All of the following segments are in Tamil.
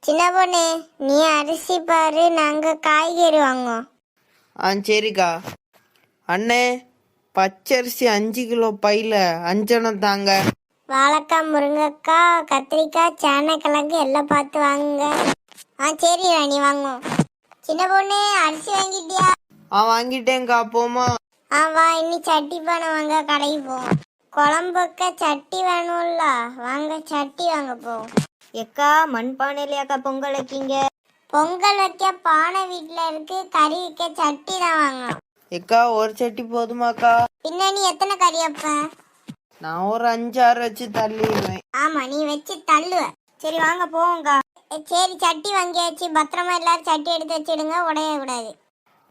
சின்ன பொண்ணு, நீ அரிசி பாரு, நாங்க காய்கறி வாங்குவோம். சரிக்கா. அண்ணே, பச்சரிசி 5 கிலோ பையில அஞ்சனம் தாங்க. வாழைக்காய், முருங்கைக்காய், கத்திரிக்காய், சேனைக்கிழங்கு எல்லாம் பார்த்து வாங்குங்க. சரி ராணி, வாங்குவோம். சின்ன பொண்ணு, அரிசி வாங்கிட்டியா? வாங்கிட்டேங்க்கா. போமா? வா, இன்னி சட்டி பானை வாங்க கடைக்கு போவோம். குழம்புக்க சட்டி வேணும்ல, வாங்க சட்டி வாங்க போவோம். எக்கா, மண்பானையிலையாக்கா பொங்கல் வைக்கீங்க? பொங்கல் வைக்க பானை வீட்டில் இருக்கு, கறி வைக்க சட்டி தான் வாங்கணும். எக்கா, ஒரு சட்டி போதுமாக்கா? பின்னாடி எத்தனை கறி வைப்ப? நான் ஒரு 5-6 வச்சு தள்ளிடுவேன். ஆமா, நீ வச்சு தள்ளுவ. சரி வாங்க போவோங்க்கா. சரி, சட்டி வாங்கியாச்சு. பத்திரமா எல்லாரும் சட்டி எடுத்து வச்சிடுங்க, உடைய கூடாது.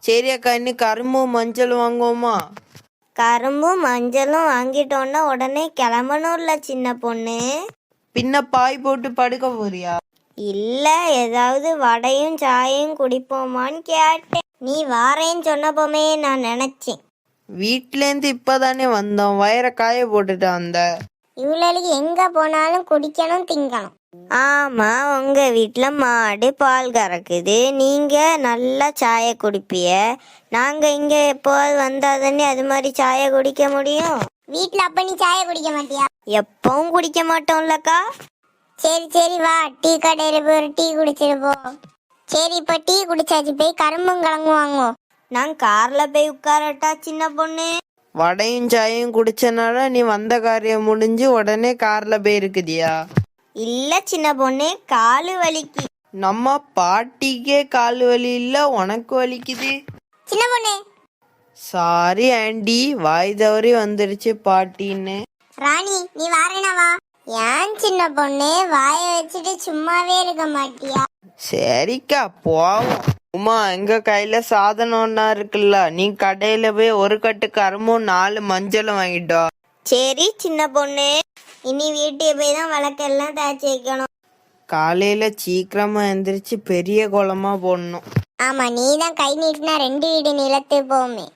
சரி அக்கா, இன்னும் கரும்பும் மஞ்சளும் வாங்குவோமா? கரும்பும் மஞ்சளும் வாங்கிட்டோன்னா உடனே கிளம்பணும்ல சின்ன பொண்ணு. பின்ன பாய் போட்டு படுக்க போறியா? இல்ல, ஏதாவது வடையும் சாயையும் குடிப்போமான்னு கேட்டேன். நீ வாரேன்னு சொன்னப்போமே நான் நினைச்சேன். வீட்டிலேருந்து இப்பதானே வந்தோம், வயிறை காய போட்டுட்டு வந்த. இவ்வளவு எங்க போனாலும் குடிக்கணும், திங்கணும். ஆமா, உங்க வீட்டுல மாடு பால் கறக்குது, நீங்க நல்லா சாய குடிப்பிய. நாங்க இங்க எப்போது வந்தாதானே அது மாதிரி சாய குடிக்க முடியும். வீட்டுல அப்ப நீ சாய குடிக்க மாட்டியா? எப்பவும் குடிக்க மாட்டோம்லக்கா. சரி சரி, வா, டீ கடையில போய் ஒரு டீ குடிச்சிட்டு போ. சரி, இப்ப டீ குடிச்சாச்சு, போய் கரும்பும் கிழங்கும் வாங்குவோம். நான் கார்ல போய் உட்காரட்டா சின்ன பொண்ணு? வடையும் சாயும் குடிச்சனால நீ வந்த காரியம் முடிஞ்சு உடனே கார்ல போயிருக்குதியா? இல்ல சின்ன பொண்ணு, காலு வலிக்கு. நம்ம பாட்டிக்கே கால் வலி இல்ல, உனக்கு வலிக்குது. சின்ன பொண்ணு, சாரி ஆண்டி, வாய் தவறி வந்துருச்சு பாட்டின்னு. ராணி, நீ வாரேனா வா. ஏன் சின்ன பொண்ணு, வாய வச்சுட்டு சும்மாவே இருக்க மாட்டியா? சரிக்கா, போவோம். உமா, எங்க கையில சாதனம் ஒன்னா இருக்குல்ல, நீ கடையில போய் ஒரு கட்டு கரும்பும் 4 மஞ்சளும் வாங்கிட்டோ. சரி சின்ன பொண்ணு, இனி வீட்டுக்கு போய் தான் விளக்கெல்லாம் தேய்ச்சி வைக்கணும். காலையில சீக்கிரமா எந்திரிச்சு பெரிய குளமா போடணும். ஆமா, நீ தான் கை நீட்டினா 2 வீடு நிலத்து போமே.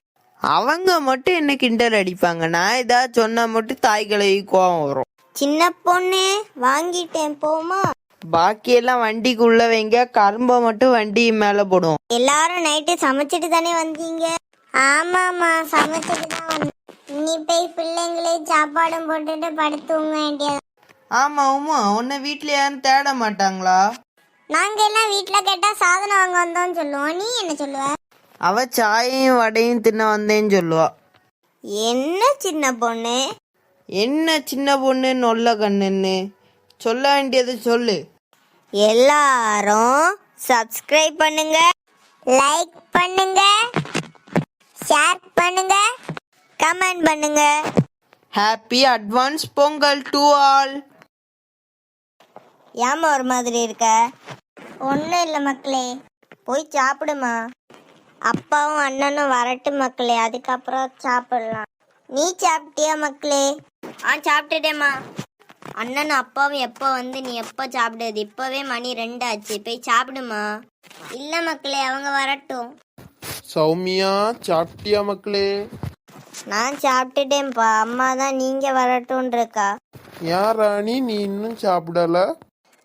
அவங்க மட்டும் என்ன கிண்டல் அடிப்பாங்க, நான் ஏதாவது சொன்னா மட்டும் தாய் கிழவி கோவம் வரும். சின்ன பொண்ணு, வாங்கிட்டேன் போமா? பாக்கியெல்லாம் வண்டிக்குள்ள வைங்க, கரும்பை மட்டும் வண்டி மேல போடுவோம். எல்லாரும் நைட்டு சமைச்சிட்டு தானே வந்தீங்க? ஆமாமா, சமைச்சிட்டு தான் வந்தேன். நீ போய் பிள்ளைங்களே சாப்பாடும் போட்டுட்டு படுத்துங்க வேண்டியது. ஆமா உமா, உன்னை வீட்டுல யாரும் தேட மாட்டாங்களா? நாங்க எல்லாம் வீட்டுல கேட்டா சாதனம் வாங்க வந்தோம்னு சொல்லுவோம். நீ என்ன சொல்லுவ? அவ சாயையும் வடையும் தின்ன வந்தேன்னு சொல்லுவா. என்ன சின்ன பொண்ணு? என்ன சின்ன பொண்ணு நொல்ல கண்ணுன்னு சொல்ல வேண்டியது சொல்லு. எல்லாரும் சப்ஸ்கிரைப் பண்ணுங்க, லைக் பண்ணுங்க, ஷேர் பண்ணுங்க, கமெண்ட் பண்ணுங்க. Happy advance Pongal to all. ஏமா ஒரு மாதிரி இருக்க? ஒன்றும் இல்லை மக்களே. போய் சாப்பிடுமா. அப்பாவும் அண்ணனும் வரட்டு மக்களே, அதுக்கப்புறம் சாப்பிடலாம். நீ சாப்பிட்டியா மக்களே? சாப்பிட்டுட்டேம்மா. அண்ணனும் அப்பாவும் எப்போ வந்து நீ எப்போ சாப்பிடுது? இப்போவே மணி 2 ஆச்சு, போய் சாப்பிடுமா. இல்லை மக்களே, அவங்க வரட்டும். சௌமியா, சாப்பிட்டியா மக்களே? நான் சாப்பிட்டுட்டேன்ப்பா, அம்மா தான் நீங்க வரட்டும் இருக்கா. ஏன் ராணி, நீ இன்னும் சாப்பிடல?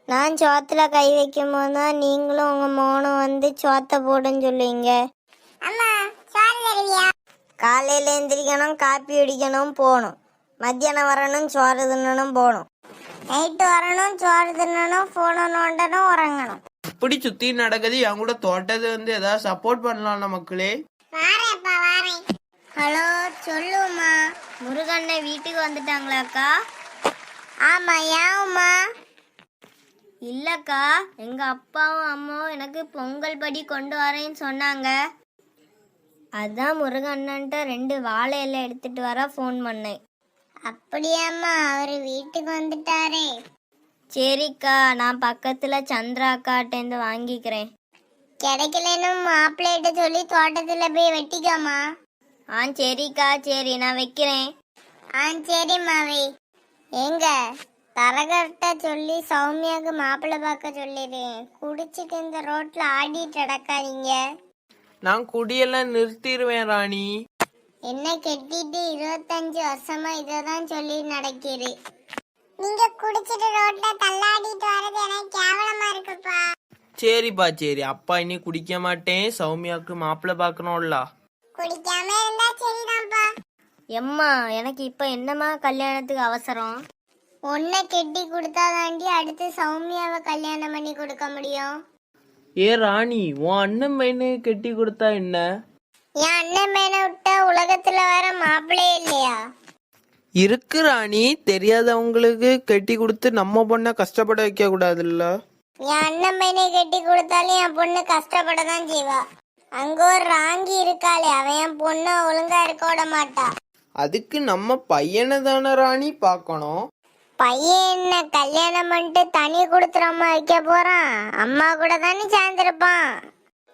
நான் சோத்துல கை வைக்கும் போது தான் நீங்களும் உங்க மோனும் வந்து சோத்தை போடுன்னு சொல்லுவீங்க. காலையில எந்திரிக்கணும், காப்பி குடிக்கணும், போகணும். மத்தியானம் வரணும், சோறு தின்னணும், போகணும். நைட்டு வரணும், சோறு தின்னணும், போன நோண்டணும், உறங்கணும். இப்படி சுத்தி நடக்குது. என் கூட தோட்டது வந்து ஏதாவது சப்போர்ட் பண்ணலாம்ல மக்களே. வாரேப்பா, வாரேன். ஹலோ, சொல்லுமா. முருகண்ண வீட்டுக்கு வந்துட்டாங்களாக்கா? ஆமா, ஏன்மா? இல்லக்கா, எங்க அப்பாவும் அம்மாவும் எனக்கு பொங்கல் படி கொண்டு வரேன்னு சொன்னாங்க. அதான் முருகண்ணன்ட்ட 2 வாழை இலை எடுத்துட்டு வர ஃபோன் பண்ணேன். அப்படியாம்மா, அவரு வீட்டுக்கு வந்துட்டாரே. சரிக்கா, நான் பக்கத்துல சந்திரா அக்காட்டேருந்து வாங்கிக்கிறேன். கிடைக்கலன்னு மாப்பிள்ளைகிட்ட சொல்லி தோட்டத்துல போய் வெட்டிக்காமா. சரிக்கா, சரி நான் வைக்கிறேன். சரிம்மாவே. எங்க தரகர்கிட்ட சொல்லி சௌமியாவுக்கு மாப்பிள்ளை பார்க்க சொல்லிடுறேன். குடிச்சிட்டு இந்த ரோட்ல ஆடிட்டு நடக்காதீங்க. நான் குடியெல்லாம் நிறுத்திடுவேன் ராணி. என்ன கெட்டிட்டு 25 வருஷமா இததான் சொல்லி நடக்கிறேன். நீங்க குடிச்சிட்டு ரோட்ல தள்ளாடிட்டு வர்றது எனக்கு கேவலமா இருக்குப்பா. சரிப்பா சரி, அப்பா இனி குடிக்க மாட்டேன். சௌமியாவுக்கு மாப்பிள்ளை பார்க்கணும்ல. குடிக்காம இருந்தா சரிதான்ப்பா. எம்மா எனக்கு இப்ப என்னம்மா கல்யாணத்துக்கு அவசரம்? உன்னை கெட்டி கொடுத்தாதாண்டி அடுத்து சௌமியாவை கல்யாணம் பண்ணி கொடுக்க முடியும். ஏ ராணி, உன் அண்ணன் பையனு கெட்டி கொடுத்தா என்ன? என் அண்ணன் பையனை விட்டா உலகத்துல வேற மாப்பிள்ளையே இல்லையா? இருக்கு ராணி, தெரியாதவங்களுக்கு கெட்டி கொடுத்து நம்ம பொண்ணை கஷ்டப்பட வைக்க கூடாதுல்ல. என் அண்ணன் பையனை கெட்டி கொடுத்தாலும் என் பொண்ணு கஷ்டப்பட தான் செய்வா. அங்க ஒரு ராங்கி இருக்காளே, அவன் என் பொண்ணை ஒழுங்கா இருக்க விட மாட்டா. அதுக்கு நம்ம பையனை தானே ராணி பார்க்கணும். பையன் என்ன கல்யாணம் பண்ணிட்டு தனி கொடுத்துறம்மா வைக்க போறான்? அம்மா கூட தானே சேர்ந்திருப்பான்.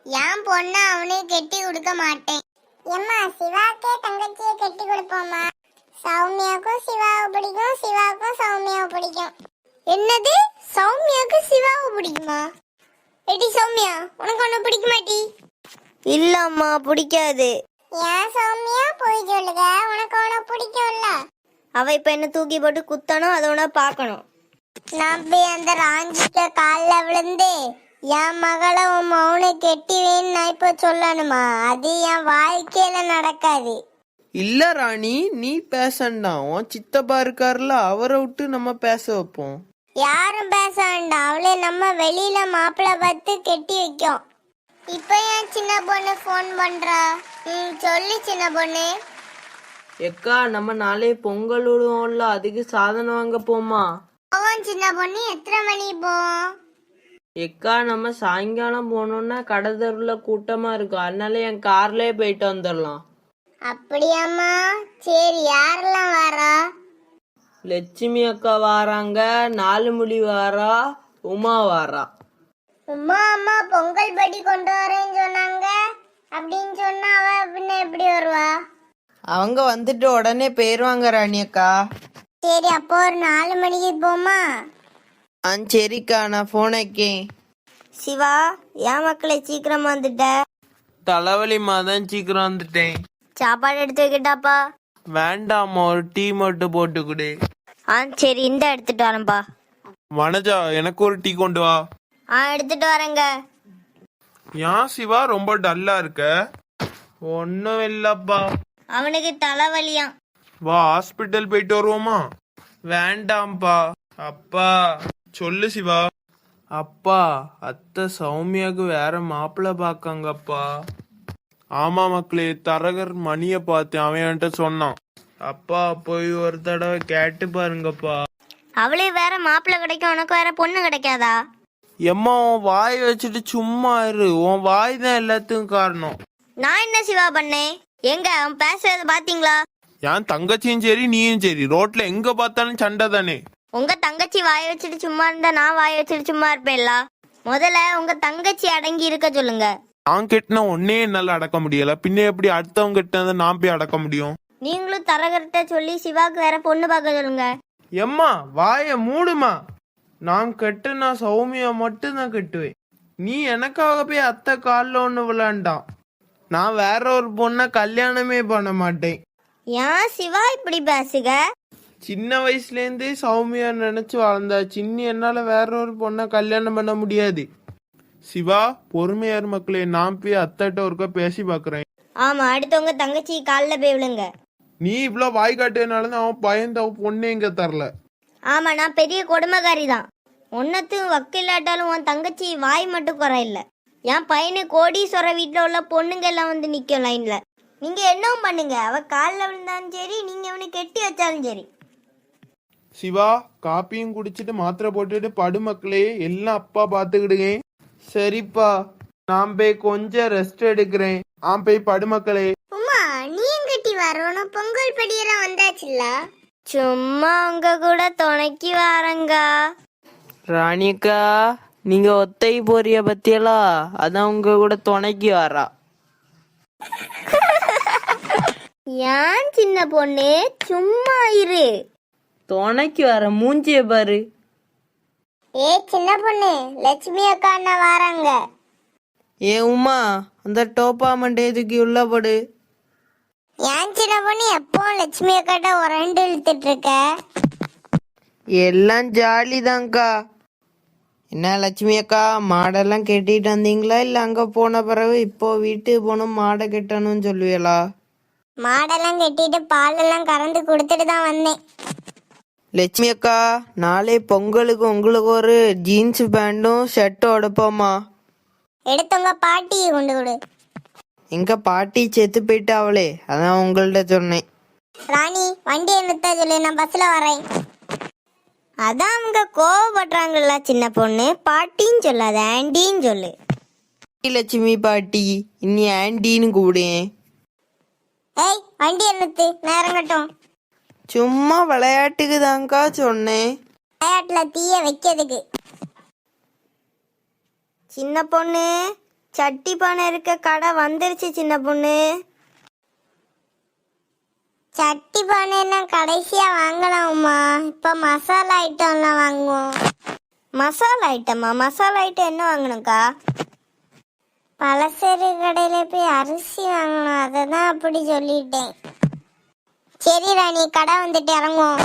என் பொண்ணு அவனுக்கு கெட்டி கொடுக்க மாட்டேன். எம்மா சிவாக்கே தங்கச்சியை கெட்டி கொடுப்போம்மா. சௌமியாவுக்கும் சிவாவை பிடிக்கும், சிவாவுக்கும் சௌமியாவை பிடிக்கும். என்னது, சௌமியாவுக்கு சிவாவை பிடிக்குமா? எடி சௌமியா, உனக்கு ஒண்ணு பிடிக்க மாட்டி? இல்லம்மா பிடிக்காது. ஏன் சௌமியா போய் சொல்லுங்க, உனக்கு அவனை பிடிக்கும்ல? அவ இப்ப என்ன தூக்கி போட்டு குத்தணும், அதோட பார்க்கணும். நான் போய் அந்த ராஞ்சிக்க காலில் விழுந்து என் மகளை உன் மௌனை கெட்டிவேன்னு நான் இப்போ சொல்லணுமா? அது என் வாழ்க்கையில நடக்காது. இல்ல ராணி, நீ பேசண்டா. உன் சித்தப்பா இருக்காருல, அவரை விட்டு நம்ம பேச வைப்போம். யாரும் பேச வேண்டாம், அவளே நம்ம வெளியில மாப்பிள்ளை பார்த்து கெட்டி வைக்கும். இப்போ என் சின்ன பொண்ணு ஃபோன் பண்றா. சொல்லு சின்ன பொண்ணு. எக்கா, நம்ம நாளே பொங்கல் விடுவோம்ல, அதுக்கு சாதனம் வாங்க போமா? போவோம் சின்ன பொண்ணு, எத்தனை மணிக்கு போவோம்? எக்கா, நம்ம சாயங்காலம் போனோம்னா கடை தெருவுல கூட்டமா இருக்கும், அதனால என் கார்லயே போயிட்டு வந்துடலாம். அப்படியாம்மா? சரி, யாரெல்லாம் வரா? லட்சுமி அக்கா வாராங்க, நாலுமுடி வாரா, உமா வாரா. உமா அம்மா பொங்கல் படி கொண்டு வரேன்னு சொன்னாங்க. அப்படின்னு சொன்னா அவ பின்ன எப்படி வருவா? அவங்க வந்துட்டு உடனே போயிருவாங்க ராணி அக்கா. சரி, அப்போ ஒரு 4 மணிக்கு போமா? சரிக்கா, நான் போன் வைக்கேன். சிவா, ஏன் மக்களை சீக்கிரமா வந்துட்ட? தலைவலிமா தான் சீக்கிரம் வந்துட்டேன். சாப்பாடு எடுத்து வைக்கட்டாப்பா? வேண்டாமா, ஒரு டீ மட்டும் போட்டு கொடு. சரி, இந்த எடுத்துட்டு வரேன்ப்பா. வனஜா, எனக்கு ஒரு டீ கொண்டு வா. எடுத்துட்டு வரேங்க. ஏன் சிவா ரொம்ப டல்லா இருக்க? ஒன்னும் இல்லப்பா. அவனுக்கு தலைவலியாம். வா ஹாஸ்பிட்டல் போயிட்டு வருவோமா? வேண்டாம்ப்பா. அப்பா சொல்லு சிவா. அப்பா, அத்தை சௌமியாவுக்கு வேற மாப்பிள்ளை பார்க்காங்கப்பா. ஆமா மக்களே, தரகர் மணிய பார்த்தேன், அவன் என்கிட்ட சொன்னான். அப்பா, போய் ஒரு தடவை கேட்டு பாருங்கப்பா. அவளே வேற மாப்பிள்ளை கிடைக்கும், உனக்கு வேற பொண்ணு கிடைக்காதா? எம்மா, உன் வாய் வச்சுட்டு சும்மா இரு. உன் வாய் தான் எல்லாத்துக்கும் காரணம். நான் என்ன சிவா பண்ணேன்? எங்க அவன் பேசுறத பாத்தீங்களா? என் தங்கச்சியும் சரி நீயும் சரி, ரோட்ல எங்க பார்த்தாலும் சண்டை தானே. உங்க தங்கச்சி வாய வச்சுட்டு சும்மா இருந்தா நான் வாய வச்சுட்டு சும்மா இருப்பேன்ல. முதல்ல உங்க தங்கச்சி அடங்கி இருக்க சொல்லுங்க. நான் கெட்டினா ஒன்னே என்னால அடக்க முடியல, பின்ன எப்படி அடுத்தவங்க கிட்ட நான் போய் அடக்க முடியும்? நீங்களும் தரகர்கிட்ட சொல்லி சிவாக்கு வேற பொண்ணு பார்க்க சொல்லுங்க. எம்மா, வாய மூடுமா. நான் கட்டுனா சௌமியா மட்டும் தான் கட்டுவேன். நீ எனக்காக போய் அத்தை காலில் ஒன்று விளாண்டான். நான் வேற ஒரு பொண்ணை கல்யாணமே பண்ண மாட்டேன். ஏன் சிவா இப்படி பேசுக? சின்ன வயசுலேருந்தே சௌமியா நினைச்சு வளர்ந்தா சின்ன, என்னால வேற ஒரு பொண்ணை கல்யாணம் பண்ண முடியாது. சிவா பொறுமையார் மக்களே, நான் போய் அத்தைட்ட ஒருக்கா பேசி பாக்குறேன். ஆமா, அடுத்தவங்க தங்கச்சி காலில் போய் விழுங்க. நீ இவ்வளவு வாய் காட்டியனாலதான் அவன் பயந்து அவன் பொண்ணே இங்க தரல. ஆமா, நான் பெரிய கொடுமைக்காரி தான். ஒன்னத்தும் வக்கில்லாட்டாலும் உன் தங்கச்சி வாய் மட்டும் குறையில்ல. என் பையனு கோடீஸ்வர வீட்டில் உள்ள பொண்ணுங்க எல்லாம் வந்து நிற்கும் லைன்ல. நீங்க என்னவும் பண்ணுங்க, அவ காலில் விழுந்தாலும் சரி, நீங்க அவனை கெட்டி வச்சாலும் சரி. சிவா, காப்பியும் குடிச்சிட்டு மாத்திரை போட்டுட்டு படு மக்களே, எல்லாம் அப்பா பாத்துக்கிடுங்க. சரிப்பா, நான் போய் கொஞ்சம் ரெஸ்ட் எடுக்கிறேன். போய் படு மக்களே. உமா, நீ எங்கட்டி வரணும்? பொங்கல் படியெல்லாம் வந்தாச்சுல்ல? சும்மா உங்க கூட துணைக்கு வாரங்க. ராணிக்கா, நீங்க ஒத்தை போறிய பத்தியலா, அதான் உங்க கூட துணைக்கு வரா. ஏன் சின்ன பொண்ணு, சும்மா இரு. துணைக்கு வர, மூஞ்சிய பாரு. ஏ சின்ன பொண்ணு, லட்சுமி அக்கா அண்ணா வராங்க. ஏ உமா, அந்த டோப்பா மண்டேதுக்கு உள்ள படு. ஏன் சின்ன பொண்ணு எப்போ லட்சுமி அக்காட்ட உரண்டு இழுத்துட்டு இருக்க? எல்லாம் ஜாலி தான்க்கா. என்ன லட்சுமி அக்கா, மாடெல்லாம் கெட்டிட்டு வந்தீங்களா இல்ல அங்க போன பிறகு இப்போ வீட்டுக்கு போகணும் மாடை கட்டணும்னு சொல்லுவீங்களா? மாடெல்லாம் கட்டிட்டு பாலெல்லாம் கறந்து கொடுத்துட்டு தான் வந்தேன். லட்சுமி அக்கா, நாளை பொங்கலுக்கு உங்களுக்கு ஒரு ஜீன்ஸ் பேண்டும் ஷர்ட்டும் எடுப்போமா? எடுத்தவங்க பாட்டியை கொண்டு கொடு. எங்க பாட்டி செத்து போயிட்டாவளே, அதான் உங்கள்ட்ட சொன்னேன். ராணி வண்டியை நிறுத்த சொல்லு, நான் பஸ்ல வரேன். அதான் அவங்க கோவப்படுறாங்கல்ல சின்ன பொண்ணு, பாட்டின்னு சொல்லாத ஆண்டின்னு சொல்லு. லட்சுமி பாட்டி, இனி ஆண்டின்னு கூப்பிடுவேன். ஏய் வண்டியை நிறுத்து, நான் இறங்கட்டும். சும்மா விளையாட்டுக்கு தான்க்கா சொன்னேன். விளையாட்டுல தீய வைக்கிறதுக்கு. சின்ன பொண்ணு, சட்டி பானை இருக்க கடை வந்துருச்சு சின்ன பொண்ணு. சட்டி பானையெல்லாம் கடைசியா வாங்கலாம்மா, இப்ப மசாலா ஐட்டம்லாம் வாங்குவோம். மசாலா ஐட்டமா? மசாலா ஐட்டம் என்ன வாங்கணும்க்கா? பலசரி கடையில போய் அரிசி வாங்கணும், அதை தான் அப்படி சொல்லிட்டேன். சரி ராணி, கடை வந்துட்டு இறங்குவோம்.